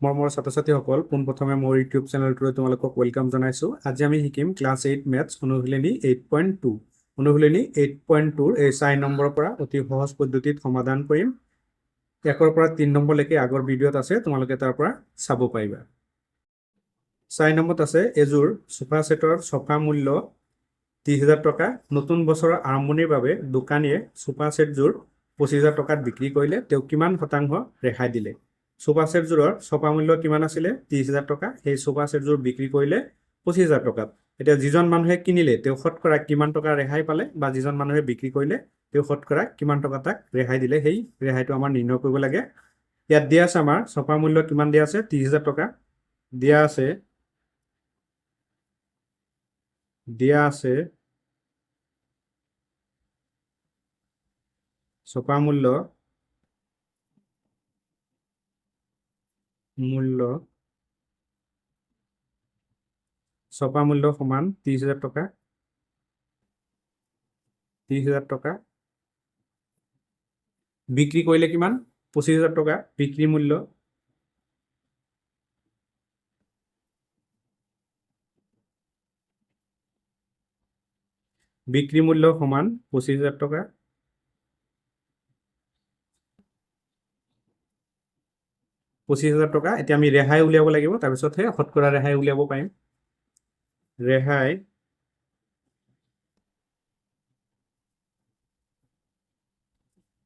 মৰমৰ ছাত্ৰ-ছাত্ৰীসকল পোনপ্ৰথমে মোৰ ইউটিউব চেনেলটোলৈ তোমালোকক ৱেলকাম জনাইছোঁ। আজি আমি শিকিম ক্লাছ 8 মেথছ অনুশীলনী 8.2। অনুশীলনী 8.2 এই 4 নম্বৰৰ পৰা অতি সহজ পদ্ধতিত সমাধান কৰিম। 1ৰ পৰা 3 নম্বৰলৈকে আগৰ ভিডিঅ'ত আছে, তোমালোকে তাৰ পৰা চাব পাৰিবা। 4 নম্বৰত আছে এযোৰ সোফা ছেটৰ ছফা মূল্য 30,000 টকা। নতুন বছৰৰ আৰম্ভণিৰ বাবে দোকানীয়ে সোফা ছেটযোৰ 25,000 টকাত বিক্ৰী কৰিলে, তেওঁ কিমান শতাংশ ৰেহাই দিলে? সোফা ছেটযোৰৰ ছপা মূল্য কিমান আছিলে? 30,000 টকা। সেই সোফা ছেটযোৰ বিক্ৰী কৰিলে 25,000 টকাত। এতিয়া যিজন মানুহে কিনিলে তেওঁ শতকৰা কিমান টকা ৰেহাই পালে, বা যিজন মানুহে বিক্ৰী কৰিলে তেওঁ শতকৰা কিমান টকা তাক ৰেহাই দিলে, সেই ৰেহাইটো আমাৰ নিৰ্ণয় কৰিব লাগে। ইয়াত দিয়া আছে আমাৰ ছপা মূল্য কিমান দিয়া আছে? 30,000 টকা দিয়া আছে। ছপা মূল্য ছপা মূল্য সমান 30,000 টকা। 30,000 টকা বিক্ৰী কৰিলে কিমান? 25,000 টকা বিক্ৰী মূল্য। বিক্ৰী মূল্য সমান 25,000 টকা। 25,000 টকা। এতিয়া আমি ৰেহাই উলিয়াব লাগিব, তাৰপিছতহে শতকৰা ৰেহাই উলিয়াব পাৰিম।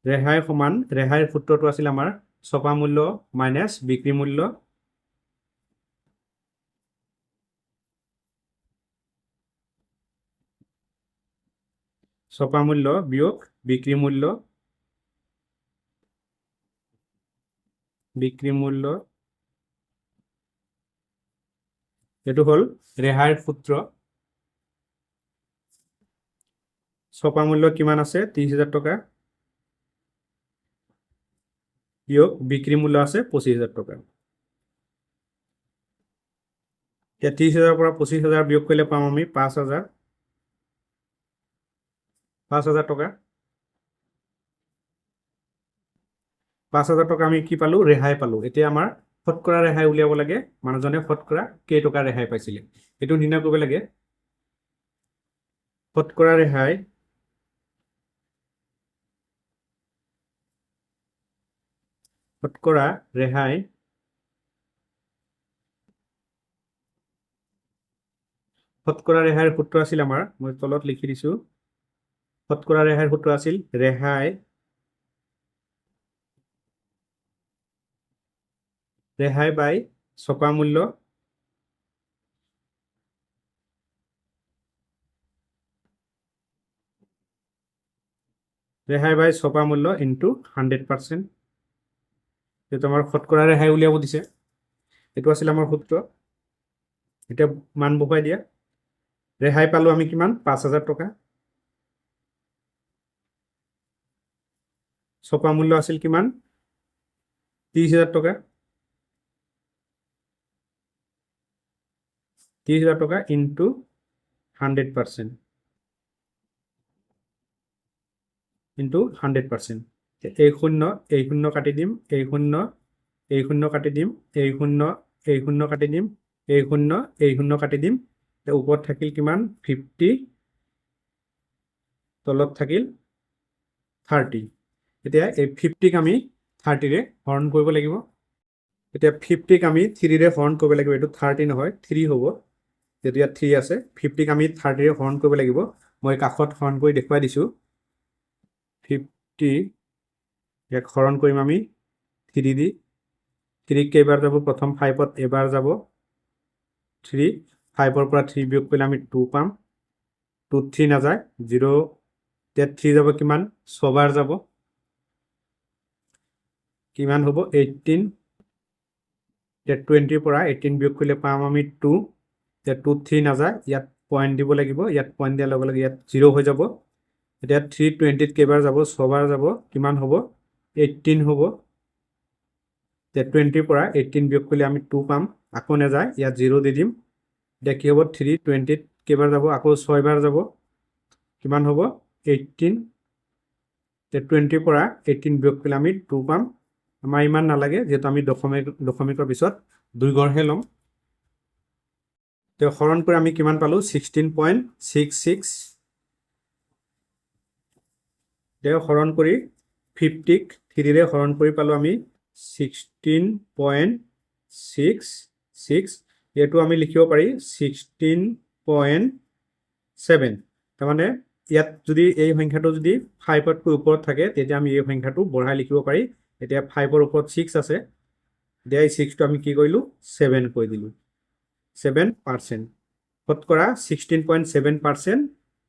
ৰেহাই সমান, ৰেহাইৰ সূত্ৰটো আছিল আমাৰ ছপা মূল্য মাইনাছ বিক্ৰী মূল্য। ছপা মূল্য বিয়োগ বিক্ৰী মূল্য। এইটো হ'ল ৰেহাইৰ সূত্ৰ। ছপা মূল্য কিমান আছে? 30,000 টকা বিয়োগ বিক্ৰী মূল্য আছে 25,000 টকা। এতিয়া 30,000 পৰা 25,000 বিয়োগ কৰিলে পাম আমি 5,000 টকা। 5,000 টকা আমি কি পালো? ৰেহাই পালো। এতিয়া আমাৰ শতকৰা ৰেহাই উলিয়াব লাগে। মানুহজনে শতকৰা কেইটকা ৰেহাই পাইছিলে এইটো নিৰ্ণয় কৰিব লাগে। শতকৰা ৰেহাই শতকৰা ৰেহাইৰ সূত্ৰ আছিল আমাৰ, মই তলত লিখি দিছো। শতকৰা ৰেহাইৰ সূত্ৰ আছিল ৰেহাই বাই ছপা মূল্য ইনটু 100%। এইটো আমাৰ শতকৰা ৰেহাই উলিয়াব দিছে, এইটো আছিল আমাৰ সূত্ৰ। এতিয়া মান বহুৱাই দিয়া। ৰেহাই পালো আমি কিমান? 5,000 টকা। ছপা মূল্য আছিল কিমান? 30,000 টকা। 30,000 টকা ইনটু 100%। এই শূন্য কাটি দিম, এই শূন্য কাটি দিম, এই শূন্য কাটি দিম, এই শূন্য কাটি দিম। ওপৰত থাকিল কিমান? 50, তলত থাকিল 30। এতিয়া এই 50ক আমি 30ৰে হৰণ কৰিব লাগিব। এতিয়া 50ক আমি 3ৰে হৰণ কৰিব লাগিব। এইটো 30 নহয়, 3 হ'ব। যিহেতু ইয়াত 3 আছে, 50ক আমি 30ৰে হৰণ কৰিব লাগিব। মই কাষত হৰণ কৰি দেখুৱাই দিছোঁ। 50 ইয়াক হৰণ কৰিম আমি 3 দি। 3 কেইবাৰ যাব? প্ৰথম 5ত এবাৰ যাব 3। 5ৰ পৰা 3 বিয়োগ কৰিলে আমি 2 পাম। 2ত 3 নাযায়, 0। ইয়াত 3 যাব কিমান? 6 বাৰ যাব, কিমান হ'ব? 18। ইয়াত 20ৰ পৰা 18 বিয়োগ কৰিলে পাম আমি 2। ইয়াত 2ত 3 নাযায়, ইয়াত পইণ্ট দিব লাগিব। ইয়াত পইণ্ট দিয়াৰ লগে লগে ইয়াত 0 হৈ যাব। এতিয়া 3 20ত কেইবাৰ যাব? 6 বাৰ যাব, কিমান হ'ব? 18 হ'ব। এতিয়া 20ৰ পৰা 18 বিয়োগ কৰিলে আমি 2 পাম, আকৌ নাযায়, ইয়াত 0 দি দিম। এতিয়া কি হ'ব? 3 20ত কেইবাৰ যাব? আকৌ 6 বাৰ যাব, কিমান হ'ব? 18। এতিয়া 20ৰ পৰা 18 বিয়োগ কৰিলে আমি 2 পাম, আমাৰ ইমান নালাগে যেহেতু আমি দশমিকৰ পিছত 2 গড়হে ল'ম তো হৰণ কৰি আমি কিমান পালো 16.66 তেও হৰণ কৰি 50 ক 3 ৰে হৰণ কৰি পালো আমি 16.66 এটো আমি লিখিব পাৰি 16.7 তাৰমানে ইয়াত যদি এই সংখ্যাটো যদি 5 তকৈ ওপৰত থাকে তেতিয়া আমি এই সংখ্যাটো বঢ়াই লিখিব পাৰি এতিয়া 5 ৰ ওপৰত 6 আছে দিয়া এই 6 টো আমি কি কৰিলো 7 কৈ দিলো 7% শতকৰা 16.7%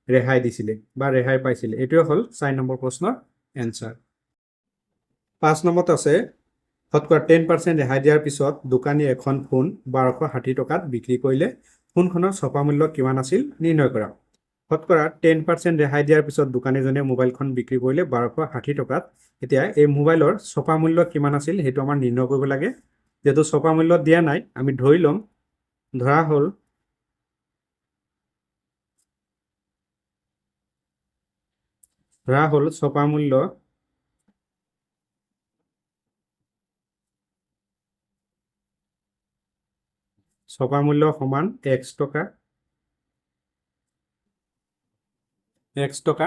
ৰেহাই দিছিলে বা ৰেহাই পাইছিলে এটোৱে হল 4 নম্বৰ প্ৰশ্নৰ এনসাৰ 5 নম্বৰত আছে শতকৰা 10% ৰেহাই দিয়াৰ পিছত দোকানী এখন ফোন 1260 টকাত বিক্ৰী কৰিলে ফোনখনৰ ছপা মূল্য কিমান আছিল নিৰ্ণয় কৰা শতকৰা 10% ৰেহাই দিয়াৰ পিছত দোকানীজনে মোবাইলখন বিক্ৰী কৰিলে 1260 টকাত এতিয়া এই মোবাইলৰ ছপা মূল্য কিমান আছিল হেতু আমাৰ নিৰ্ণয় কৰিব লাগে যেটো ছপা মূল্য দিয়া নাই আমি ধৰি লম ধৰা হল ছপা মূল্য সমান x টকা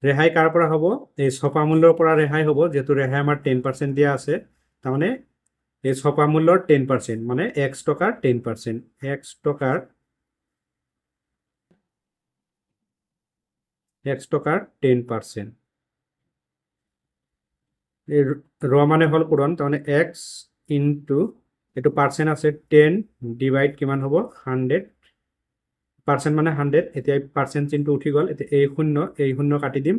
ৰেহাই কাৰ পৰা হ'ব এই ছপা মূল্যৰ পৰা ৰেহাই হ'ব যেটো ৰেহাই আমাৰ 10% দিয়া আছে তাৰমানে এই ছপা মূল্যৰ 10% মানে x টকাৰ 10% x টকাৰ 10% এই ৰ মানে হল পূৰণ তাৰমানে x ইনটু এটো পার্সেন্ট আছে 10 ডিভাইড কিমান হ'ব 100 পার্সেন্ট মানে 100 এতিয়া পার্সেন্ট চিনটো উঠি গল এতিয়া এই শূন্য কাটি দিম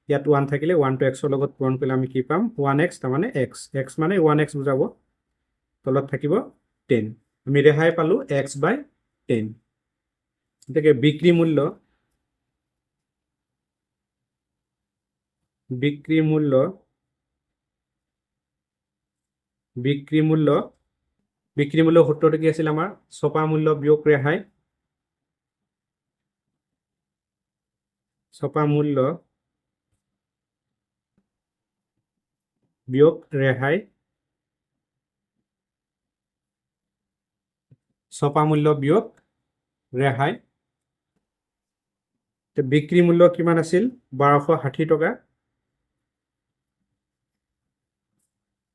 ইয়াত 1 থাকিলে 1 টো x ৰ লগত পূৰণ কৰিলে আমি কি পাম 1x তাৰমানে x মানে 1x বুজাব তলত থাকিব 10 আমি ৰেহাই পালো x বাই 10 এটাকে বিক্ৰি মূল্য সূত্ৰটো কি আছিল আমাৰ ছপা মূল্য বিয়োগ ৰেহাই ছপা মূল্য বিয়োগ ৰেহাই তো বিক্রি মূল্য কিমান আছিল 1260 টকা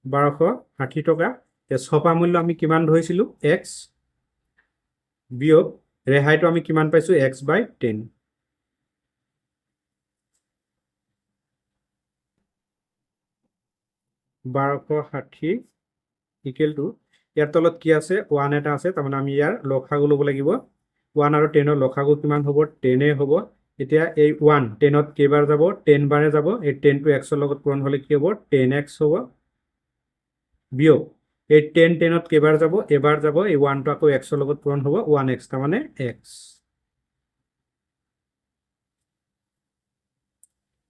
1260 টকা তে ছপা মূল্য আমি কিমান ধৰিছিলো x বিয়োগ ৰেহাইটো আমি কিমান পাইছো x বাই 10 1260 ইকুৱেল টু ইয়াৰ তলত কি আছে 1 এটা আছে তাৰমানে আমি ইয়াৰ লসাগু ল'ব লাগিব 1 আৰু 10 ৰ লসাগু কিমান হ'ব 10 এ হ'ব এতিয়া এই 1 10 ত কেইবাৰ যাব 10 বাৰে যাব এই 10 টো x ৰ লগত পূৰণ হ'লে কি হ'ব 10x হ'ব বিয়োগ এই 10 10 ত কেইবাৰ যাব এবাৰ যাব এই 1 টো আকৌ x ৰ লগত পূৰণ হ'ব 1x তাৰমানে x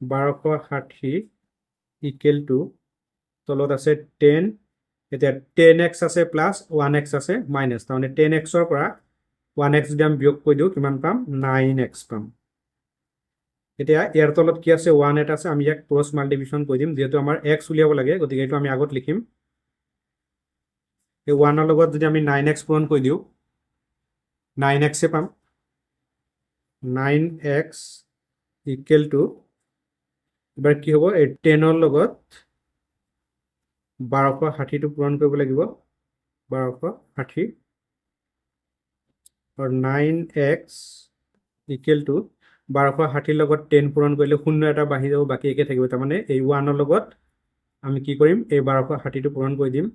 1260 ইকুৱেল টু তলত আছে 10 এতিয়া 10x আছে প্লাস 1x আছে মাইনাস তাৰমানে 10x ৰ পৰা 1x যদি আমি বিয়োগ কৰি দিও কিমান পাম 9x পাম এতিয়া ইয়াৰ তলত কি আছে 1 এটা আছে আমি ইয়াক ক্ৰস মাল্টিপ্লিকেশন কৰি দিম যেহেতু আমাৰ x উলিয়াব লাগে গতিকে এটো আমি আগত লিখিম এই 1 ৰ লগত যদি আমি 9x পূৰণ কৰি দিও 9x এ পাম 9x ইকুৱেল টু এবাৰ কি হ'ব এই 10 ৰ লগত 1260 টো পূৰণ কৰিব লাগিব 1260 और 9x ইকুৱেল টু 1260 লগত 10 পূৰণ কৰিলে 0 এটা বাঢ়ি যাব বাকি একে থাকিব তাৰ মানে এই 1 ৰ লগত আমি কি কৰিম এই 1260 টো পূৰণ কৰি দিম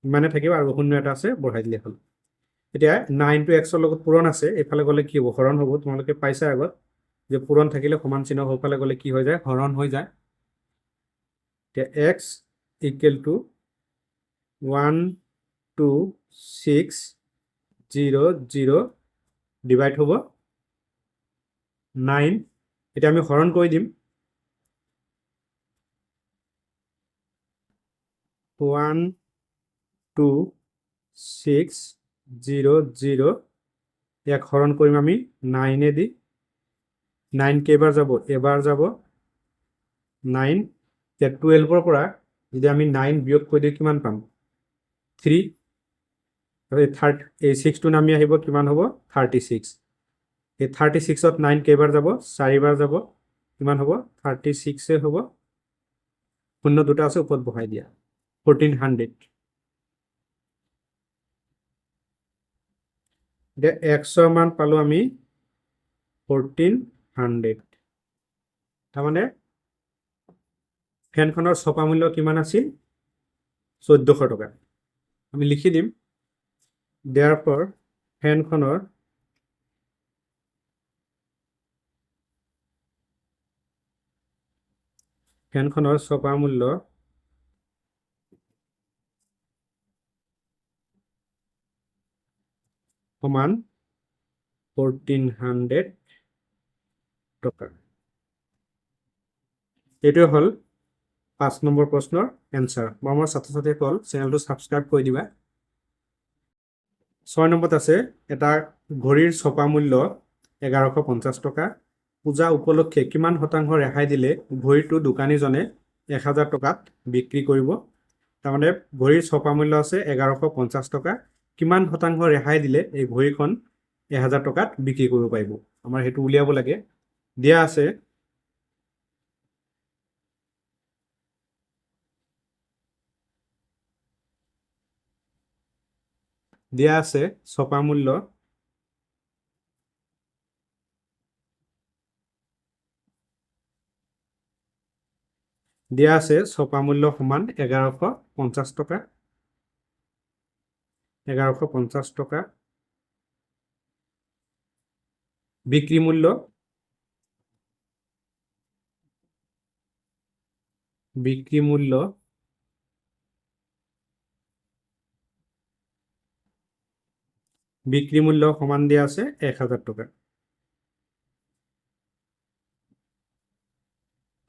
মানে থাকিব আৰু 0 এটা আছে বঢ়াই দিলে হল এতিয়া 9 টো x ৰ লগত পূৰণ আছে এফালে গলে কি হ'ব হৰণ হ'ব তোমালোকে পাইছা আগত যে পূৰণ থাকিলে সমান চিহ্ন হফালে গলে কি হৈ যায় হৰণ হৈ যায় এতিয়া x ইকুৱেল টু 12600 ডিভাইড হ'ব 9 এটা আমি হৰণ কৰি দিম 12600 ইয়াক হৰণ কৰিম আমি 9 দি 9 কেইবাৰ যাব এবাৰ যাব 9 এতিয়া 12 পৰা যদি আমি 9 বিয়োগ কৰি দিওঁ কিমান পাম 3 আৰু এই 6টো নামি আহিব কিমান হ'ব 36 এই 36ত 9 কেইবাৰ যাব 4বাৰ যাব কিমান হ'ব 36 হ'ব শূন্য দুটা আছে ওপৰত বহাই দিয়া 1400 এতিয়া 100 মান পালো আমি 1400 তাৰমানে ফেনখনৰ ছপা মূল্য কিমান আছিল 1400 টকা আমি লিখি দিম therefore ফেনখনৰ ছপা মূল্য সমান 1400 টকা এইটোৱে হ'ল 5 নম্বৰ প্ৰশ্নৰ এনসাৰ মোৰ ছাত্ৰ ছাত্ৰীসকল চেনেলটো সাবস্ক্ৰাইব কৰি দিবা 6 নম্বৰত আছে এটা ঘড়ীৰ ছপা মূল্য 1150 টকা পূজা উপলক্ষে কিমান শতাংশ ৰেহাই দিলে ঘড়ীটো দোকানীজনে 1000 টকাত বিক্ৰী কৰিব তাৰমানে ঘড়ীৰ ছপা মূল্য আছে 1150 টকা কিমান শতাংশ ৰেহাই দিলে এই ঘড়ীখন 1000 টকাত বিক্ৰী কৰিব পাৰিব আমাৰ হেতু উলিয়াব লাগে দিয়া আছে ছপা মূল্য ছপা মূল্য সমান 1150 টকা 1150 টকা বিক্ৰী মূল্য সমান দিয়া আছে 1000 টকা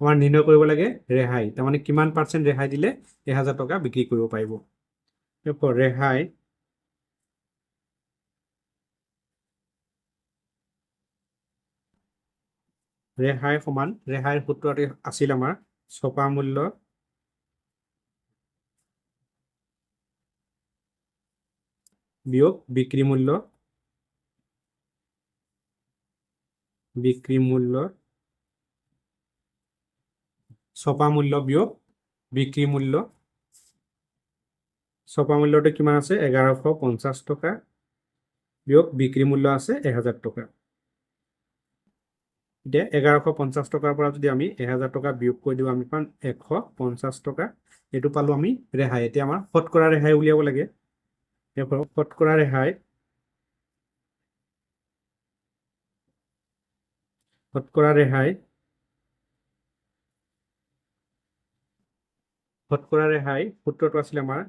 আমাৰ নিৰ্ণয় কৰিব লাগে ৰেহাই তাৰমানে কিমান পাৰ্চেন্ট ৰেহাই দিলে 1000 টকা বিক্ৰী কৰিব পাৰিব ৰেহাই সমান ৰেহাইৰ সূত্ৰটি আছিল আমাৰ ছপা মূল্য বিয়োগ বিক্ৰী মূল্য ছপা মূল্য বিয়োগ বিক্ৰী মূল্য ছপা মূল্যটো কিমান আছে 1150 টকা বিয়োগ বিক্ৰী মূল্য আছে 1000 টকা এতিয়া 1150 টকাৰ পৰা যদি আমি 1000 টকা বিয়োগ কৰি দিওঁ আমি পাম 150 টকা এইটো পালো আমি ৰেহাই এতিয়া আমাৰ শতকৰা ৰেহাই উলিয়াব লাগে শতকৰা ৰেহাই সূত্ৰটো আছিল আমাৰ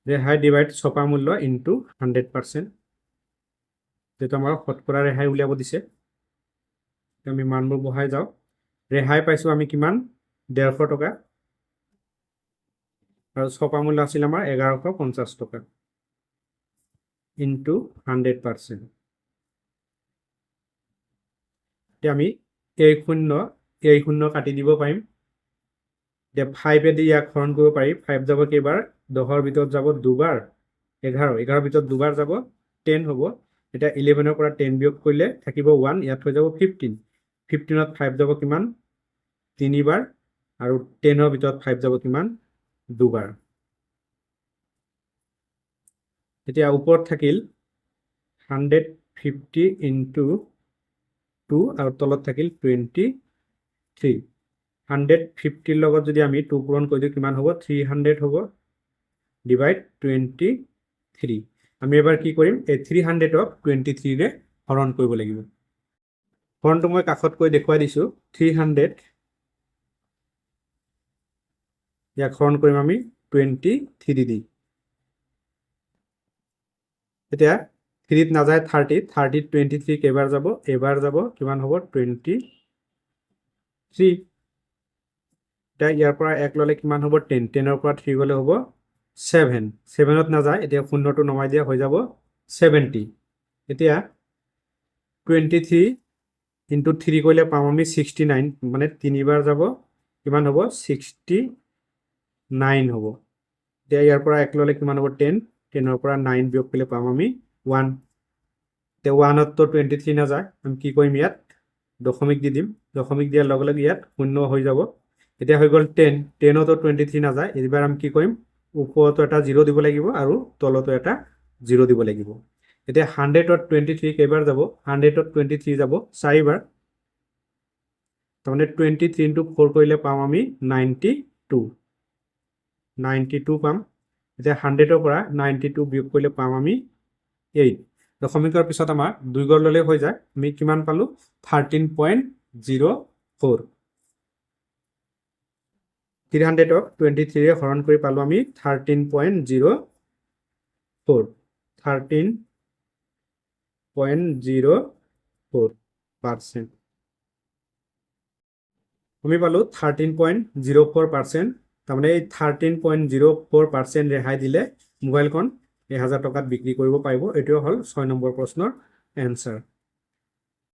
ৰেহাই ডিভাইড ছপা মূল্য ইনটু 100% যেটা আমাৰ শতকৰা ৰেহাই উলিয়াব দিছে আমি মানবোৰ বহাই যাও ৰেহাই পাইছো আমি কিমান 150 টকা আৰু ছপা মূল্য আছিল আমাৰ 1150 টকা ইনটু 100% এতিয়া আমি এই শূন্য কাটি দিব পাৰিম এতিয়া 5 এদি ইয়াক হৰণ কৰিব পাৰি 5 যাব কেইবাৰ 10ৰ ভিতৰত যাব দুবাৰ 11 ভিতৰত দুবাৰ যাব 10 হ'ব এটা 11ৰ পৰা 10 বিয়োগ কৰিলে থাকিব 1 ইয়াত হৈ যাব 15 15ত 5 যাব কিমান তিনিবাৰ আৰু 10ৰ ভিতৰত 5 যাব কিমান দুবাৰ এতিয়া ওপৰত থাকিল 150 ইনটু 2 আৰু তলত থাকিল 23 150 লগত যদি আমি 2 পূৰণ কৰি দিও কিমান হ'ব 300 হ'ব ডিভাইড 23 আমি এবাৰ কি কৰিম এই 300ক 23 ৰে হৰণ কৰিব লাগিব হৰণটো মই কাখত কৈ দেখুৱাই দিছো 300 ইয়াক হৰণ কৰিম আমি 23 দি এতিয়া 3ত নাযায় 30 30ত 23 কেইবাৰ যাব এবাৰ যাব কিমান হ'ব 23 এতিয়া ইয়াৰ পৰা 1 ললে কিমান হ'ব 10 10ৰ পৰা 3 গলে হ'ব 7 7ত নাযায় এতিয়া শূন্যটো নমাই দিয়া হৈ যাব 70 এতিয়া 23 ইনটু 3 কৰিলে পাম আমি 69 মানে 3 বাৰ যাব কিমান হ'ব 69 হ'ব এতিয়া ইয়াৰ পৰা 1 ললে কিমান হ'ব 10 10ৰ পৰা 9 বিয়োগ কৰিলে পাম আমি 1 তে 1ত তো 23 নাযায় আমি কি কৰিম ইয়াত দশমিক দি দিম দশমিক দিয়াৰ লগে লগে ইয়াত শূন্য হৈ যাব এতিয়া হৈ গ'ল 10 10তো 23 নাযায় এবাৰ আমি কি কৰিম ওপৰতো এটা 0 দিব লাগিব আৰু তলতো এটা 0 দিব লাগিব এতিয়া 100ত 23 কেইবাৰ যাব 100ত 23 যাব 4 বাৰ তাৰমানে 23 ইনটু 4 কৰিলে পাম আমি 92 পাম এতিয়া 100ৰ পৰা 92 বিয়োগ কৰিলে পাম আমি 8 দশমিকৰ পিছত আমাৰ 2 গড় ললে হৈ যায় আমি কিমান পালো 13.04 300ক 23 ৰে হৰণ কৰি পালো আমি 13.04 13.04% আমি পালো 13.04% তাৰমানে এই 13.04% ৰেহাই দিলে মোবাইলখন 1000 টকাত বিক্ৰী কৰিব পাৰিব এটোও হল 6 নম্বৰ প্ৰশ্নৰ এনসাৰ